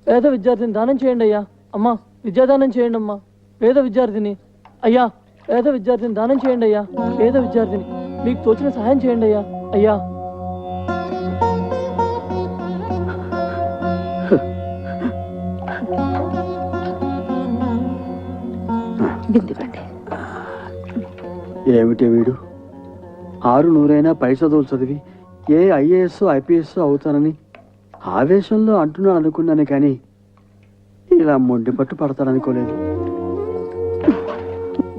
పేద విద్యార్థిని దానం చేయండి అయ్యా. అమ్మా విద్యాదానం చేయండి అమ్మా. పేద విద్యార్థిని అయ్యా, పేద విద్యార్థిని దానం చేయండి అయ్యా. పేద విద్యార్థిని మీకు తోచిన సహాయం చేయండి అయ్యా. అయ్యా ఏమిటి వీడు 600 పై చదువులు చదివి ఏ ఐఏఎస్ ఐపీఎస్ అవుతానని ఆవేశంలో అంటున్నాడు అనుకున్నాను, కానీ ఇలా మొండి పట్టు పడతాడనుకోలేదు.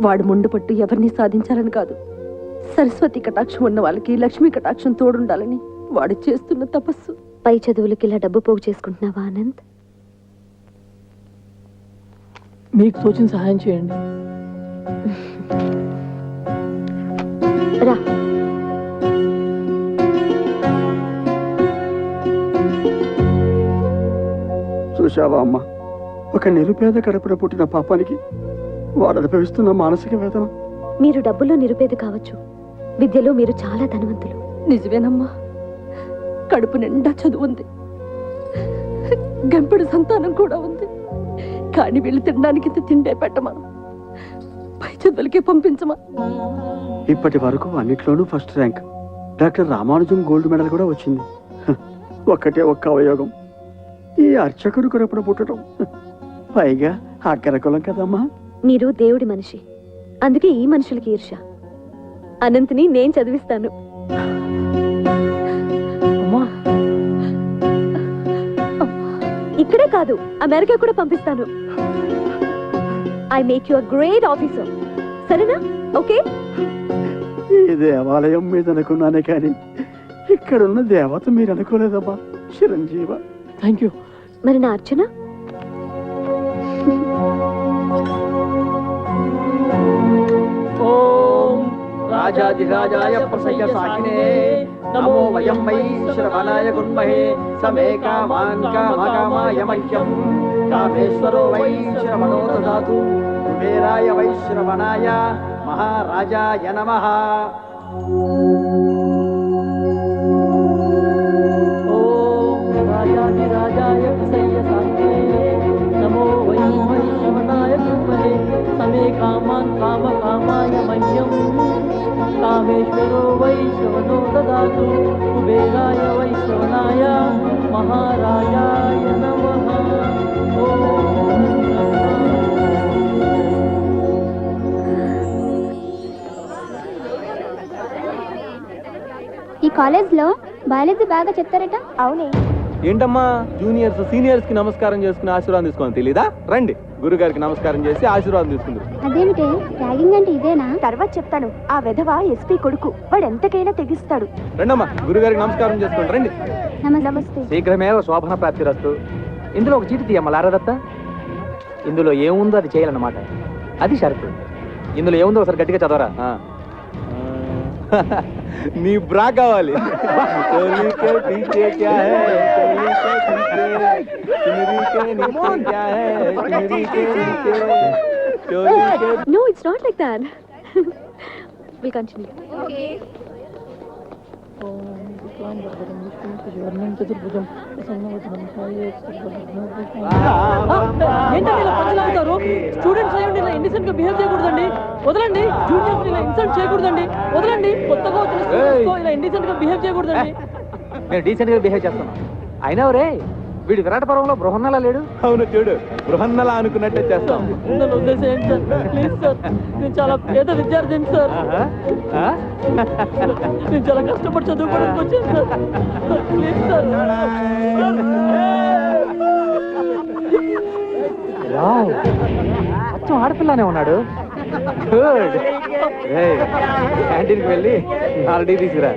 వాడు మొండి పట్టు ఎవరిని సాధించాలని కాదు, సరస్వతి కటాక్షం ఉన్న వాళ్ళకి లక్ష్మీ కటాక్షం తోడుండాలని వాడు చేస్తున్న తపస్సు. పై చదువులకి ఇలా డబ్బు పోగు చేసుకుంటున్నావా ఆనంద్? మీకు తోచిన సహాయం చేయండి. రా. చూశావా అమ్మా, ఒక నిరుపేద కడుపున పుట్టిన పాపానికి వాడు అనుభవిస్తున్న మానసిక వేదన. మీరు డబ్బులో నిరుపేద కావచ్చు, విద్యలో మీరు చాలా ధనవంతులు. నిజమేనమ్మా, కడుపు నిండా చదువు ఉంది, గంపెడు సంతానం కూడా ఉంది. కానీ వీళ్ళు తినడానికి తిండే పెట్టమా, పై చదువులకే పంపించమా. ఇప్పటి వరకు అన్నిట్లోనూ first rank. Doctor Ramanujam gold medal కూడా వచ్చింది. ఒక్కటే ఒక్క అవయోగం, ఈ అర్చకుడు కడుపున పుట్టడం. పైగా అక్కరకులం కదమ్మా. మీరు దేవుడి మనిషి, అందుకే ఈ మనుషులకి ఈర్ష. అనంత్ని నేను చదివిస్తాను. ఇక్కడే కాదు, అమెరికా కూడా పంపిస్తాను. I make you a great officer. సరేనా? ఓకే. ఈ దేవాలయం మీద అనుకున్నానే కానీ ఇక్కడున్న దేవత మీరు అనుకోలేదమ్మా. చిరంజీవ. Thank you. మరి నా అర్చన? ఓం రాజాధిరాజాయ ప్రసయ్య సాకినే నమో వయం వై శ్రవణాయ గుణమహే సమే కామాన్ కామకామాయ మహ్యం కామేశ్వరో వై శ్రవణో దదాతు కుబేరాయ వై శ్రవణాయ మహారాజాయ నమః. ఓం రాజాధిరాజాయ ప్రసయ్య సాకినే నమో వయం వై శ్రవణాయ గుణమహే సమే కామాన్ కామకామాయ మహ్యం కామేశ్వరో వై శ్రవణో దదాతు కుబేరాయ వై శ్రవణాయ మహారాజాయ నమః. ఈ కాలేజ్లో బయాలజీ బాగా చెప్తారట. అవునే. ఏంటమ్మా, జూనియర్స్ సీనియర్స్ కి నమస్కారం చేసుకుని ఆశీర్వాదం తీసుకోని తెలీదా? రండి, గురుగారికి నమస్కారం చేసి ఆశీర్వాదం తీసుకుందాం. అదేమిటి ర్యాగింగ్ అంటే ఇదేనా? తర్వాత చెప్తాను. ఆ విధవ ఎస్పీ కొడుకు, వాడు ఎంతకైనా తెగిస్తాడు. రండమ్మా, గురుగారికి నమస్కారం చేసుకోండి. రండి. నమస్తే. శీఘ్రమేవ శోభన ప్రాప్తిరస్తు. ఇందులో ఒక చీటి తీయమ్మ లారదత్త. ఇందులో ఏముందో అది చేయాలన్నమాట, అది షరతు. ఇందులో ఏముందో ఒకసారి గట్టిగా చదవరా. నీ బ్రా కావాలి. No, it's not like that. We'll continue. Okay. Students అయ్యండి ఇలా ఇండిసెంట్ గా బిహేవ్ చేయకూడదండి. వదలండి. జూనియర్స్ ఇలా ఇన్సల్ట్ చేయకూడదండి. వదలండి. కొత్తగా వచ్చిన స్టూడెంట్స్ ఇలా ఇండిసెంట్ గా బిహేవ్ చేయకూడదండి. నేను డీసెంట్ గా బిహేవ్ చేస్తాను. అయినా రే, వీడు విరాట పర్వంలో బృహన్నలా లేడు. అవును చూడు, బృహన్నలా అనుకున్నట్టే చేస్తాం. నన్ను వదిలేసేయండి సార్, ప్లీజ్ సార్. నేను చాలా పేద విద్యార్థిని సార్. నేను చాలా కష్టపడి చదువుకోవడానికి వచ్చాను సార్, ప్లీజ్ సార్. మొత్తం ఆడపిల్లనే ఉన్నాడు. గుడ్. క్యాంటీన్కి వెళ్ళి ఆల్రెడీ తీసుకురా.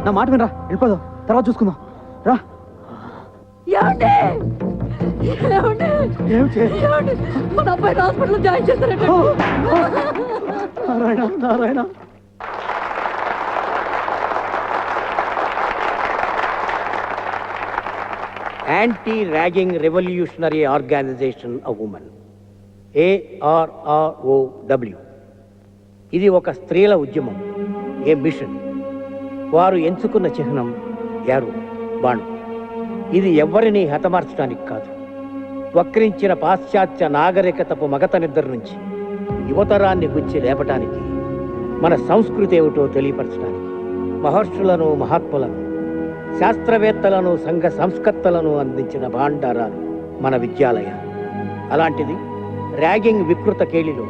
నా మాట వినరా, వెళ్ళిపోదాం, తర్వాత చూసుకుందాం రా. ఏమండి? ఏమండి? ఏమండి? మన అబ్బాయి హాస్పిటల్లో జాయిన్ చేస్తారట. Narayana Narayana. Anti-Ragging Revolutionary Organization of Women, ARROW. ఇది ఒక స్త్రీల ఉద్యమం, ఏ మిషన్. వారు ఎంచుకున్న చిహ్నం యారు, బాణం. ఇది ఎవ్వరినీ హతమార్చడానికి కాదు, వక్రించిన పాశ్చాత్య నాగరికతపు మగత నిద్ర నుంచి యువతరాన్ని గుచ్చి లేపటానికి, మన సంస్కృతి ఏమిటో తెలియపరచడానికి. మహర్షులను, మహాత్ములను, శాస్త్రవేత్తలను, సంఘ సంస్కర్తలను అందించిన భాండారాలు మన విద్యాలయాలు. అలాంటిది ర్యాగింగ్ వికృత కేళిలో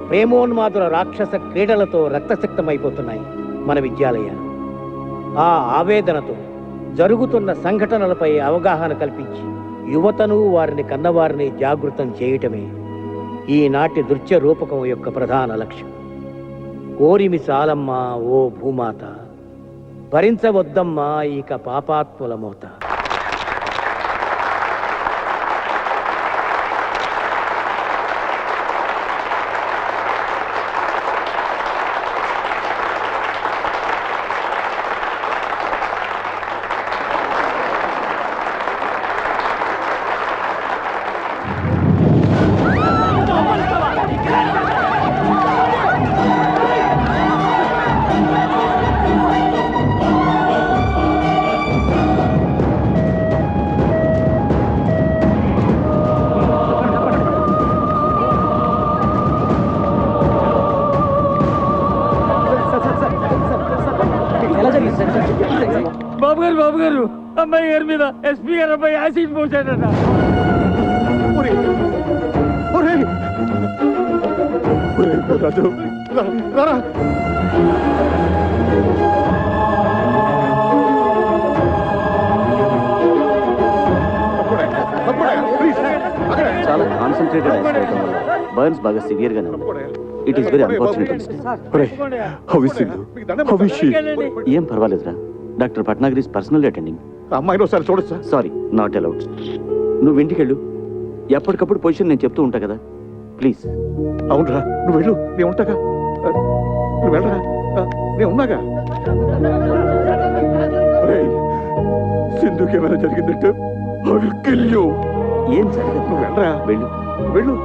ప్రేమోన్మాదుల రాక్షస క్రీడలతో రక్తసిక్తమైపోతున్నాయి మన విద్యాలయాలు. ఆ ఆవేదనతో జరుగుతున్న సంఘటనలపై అవగాహన కల్పించి యువతను, వారిని కన్నవారిని జాగృతం చేయటమే ఈనాటి నృత్య రూపకం యొక్క ప్రధాన లక్ష్యం. ఓరిమి చాలమ్మ ఓ భూమాత, భరించవద్దమ్మా ఇక పాపాత్ముల మోత. బాబు గారు అమ్మాయి గారి మీద ఎస్పీ గారు అబ్బాయి యాసిడ్ పోసాడట. చాలా కాన్సన్ట్రేటెడ్ యాక్సిడెంట్ వల్ల బర్న్స్ బాగా సివియర్ గానే ఉంది. It is very unfortunate. ఏం పర్వాలేదురా, doctor Bhatnagar is personal attending. అమ్మాయిని ఒకసారి చూడొచ్చా? Sorry, not allowed. నువ్వు ఇంటికి వెళ్ళు, ఎప్పటికప్పుడు పొజిషన్ నేను చెప్తూ ఉంటా కదా, ప్లీజ్. అవునరా, నువ్వు వెళ్ళు, నేను ఉంటాగా. నువ్వు వెళ్ళరా, నేను ఉన్నాగా. సింధుకి ఏమైనా జరిగిందంటే ఏం జరగదు, నువ్వు వెళ్ళరా, వెళ్ళు వెళ్ళు.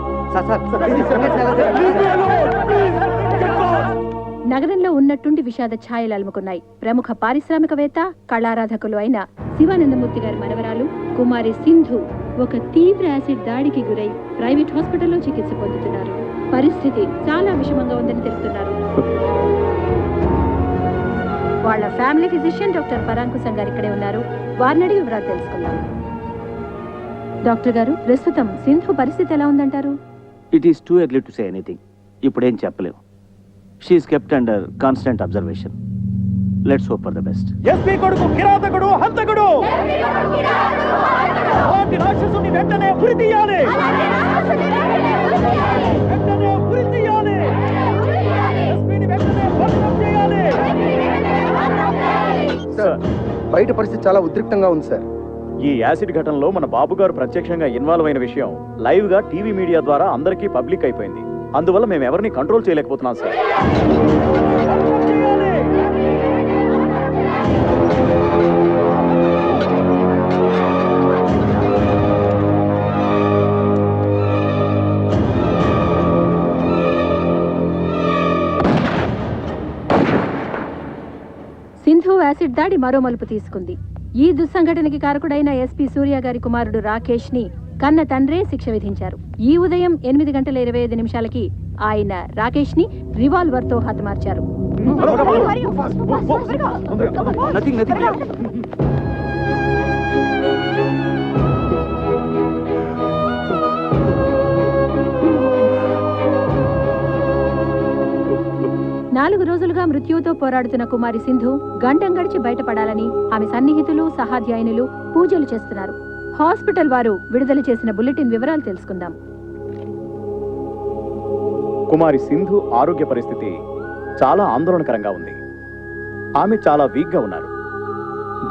నగరంలో ఉన్నట్టుండి విషాద ఛాయలు అలుముకున్నాయి. ప్రముఖ పారిశ్రామికవేత్త, కళారాధకులు అయిన శివానందమూర్తి గారి మనవరాలు కుమారి సింధు ఒక తీవ్ర యాసిడ్ దాడికి గురై ప్రైవేట్ హాస్పిటల్లో చికిత్స పొందుతున్నారు. పరిస్థితి చాలా విషమంగా ఉందని తెలుపుతున్నారు. వాళ్ళ ఫ్యామిలీ ఫిజిషియన్ డాక్టర్ పరాంకుశం గారు ఇక్కడే ఉన్నారు. వారిని అడిగి వివరాలు తెలుసుకుందాం. డాక్టర్ గారు, ప్రస్తుతం సింధు పరిస్థితి ఎలా ఉందంటారు? It is too early to say anything. ఇప్పుడేం చెప్పలేము. She is kept under constant observation. Let's hope for the best. SP కొడుకు కిరాతకుడు, హంతకుడు, అలాంటి రాక్షసుని వెంటనే ఉరి తీయాలి, వెంటనే ఉరి తీయాలి, ఎస్పీని వెంటనే భస్మం చేయాలి. సార్, బయట పరిస్థితి చాలా ఉద్రిక్తంగా ఉంది సార్. ఈ యాసిడ్ ఘటనలో మన బాబు గారు ప్రత్యక్షంగా ఇన్వాల్వ్ అయిన విషయం లైవ్ గా టీవీ మీడియా ద్వారా అందరికీ పబ్లిక్ అయిపోయింది. అందువల్ల మేము ఎవరిని కంట్రోల్ చేయలేకపోతున్నాం సార్. సింధు యాసిడ్ దాడి మరో మలుపు తీసుకుంది. ఈ దుస్సంఘటనకి కారకుడైన ఎస్పీ సూర్య గారి కుమారుడు రాకేష్ ని కన్న తండ్రే శిక్ష విధించారు. ఈ ఉదయం 8:25 ఆయన రాకేష్ ని రివాల్వర్ తో హతమార్చారు. నాలుగు రోజులుగా మృత్యువుతో పోరాడుతున్న కుమారి సింధు గంటం గడిచి బయటపడాలని ఆమె సన్నిహితులు, సహాధ్యాయునులు పూజలు చేస్తున్నారు. హాస్పిటల్ వారు విడుదల చేసిన బులెటిన్ వివరాలు తెలుసుకుందాం. కుమారి సింధు ఆరోగ్య పరిస్థితి చాలా ఆందోళనకరంగా ఉంది. ఆమె చాలా వీక్గా ఉన్నారు.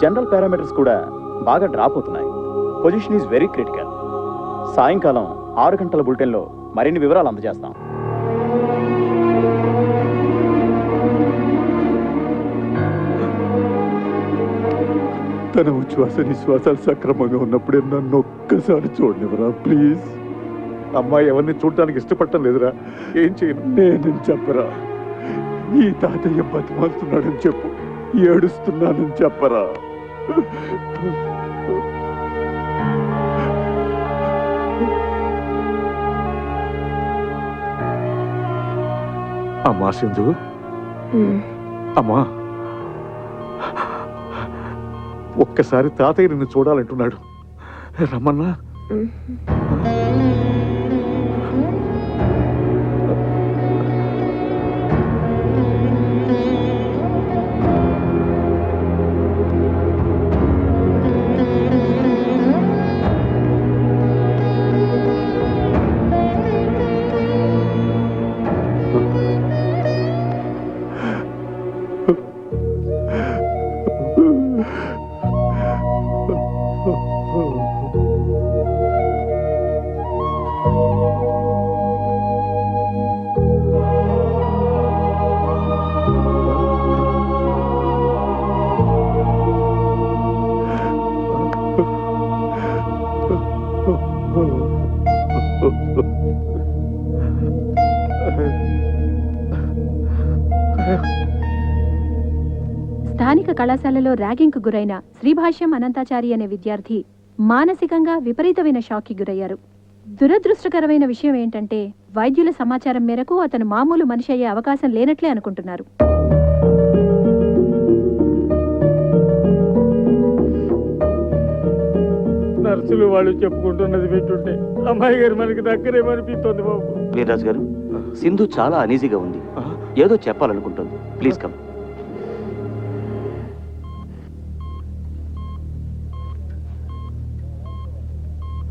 జనరల్ పారామీటర్స్ కూడా బాగా డ్రాప్ అవుతున్నాయి. Position is very critical. సాయంకాలం 6 గంటల బులెటిన్లో మరిన్ని వివరాలు అందజేస్తాం. తన ఉచ్ఛ్వాస నిశ్వాసాలు సక్రమంగా ఉన్నప్పుడే నన్ను ఒక్కసారి చూడనివరా ప్లీజ్. అమ్మాయి ఎవరిని చూడటానికి ఇష్టపడటం లేదురా. ఏం చేయను? నేనని చెప్పరా. ఈ తాతయ్య బతిమాలుతున్నాడని చెప్పు. ఏడుస్తున్నానని చెప్పరా. అమ్మా సింధు, అమ్మా ఒక్కసారి తాతయ్య నిన్ను చూడాలంటున్నాడు. రమ్మన్నా. స్థానిక కళాశాలలో ర్యాగింగ్కు గురైన శ్రీభాష్యం అనంతాచారి అనే విద్యార్థి మానసికంగా విపరీతమైన షాక్కి గురయ్యారు. దురదృష్టకరమైన విషయం ఏంటంటే వైద్యుల సమాచారం మేరకు అతను మామూలు మనిషి అయ్యే అవకాశం లేనట్లే అనుకుంటున్నారు. నర్సులు వాళ్ళు చెప్పుకుంటున్నది వింటుంటే అమ్మాయి గారు మనకి దగ్గరేమనిపిస్తుంది బాబు. వీర్రాజు గారు, సింధు చాలా అనీజీగా ఉంది. ఏదో చెప్పాలనుకుంటుంది. Please come.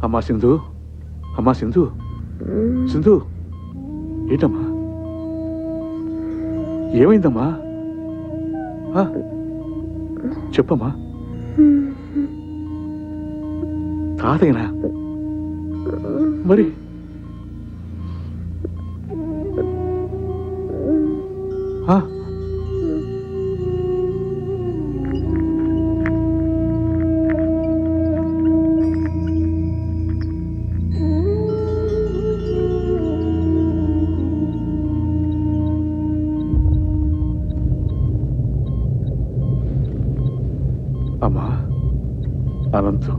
అమ్మా సింధు, అమ్మా సింధు, సింధు ఏంటమ్మా? ఏమైందమ్మా? చెప్పమ్మా. తాతయ్యనా? మరి అమ్మా అనంతం,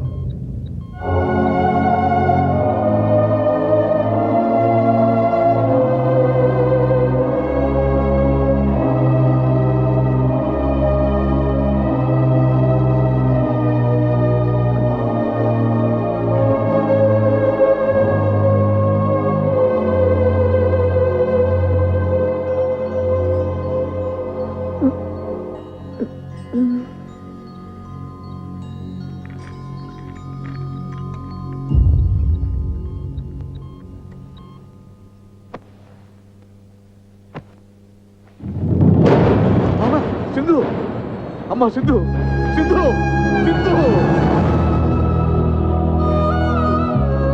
సింధు, అమ్మా సింధు, సింధు, సింధు.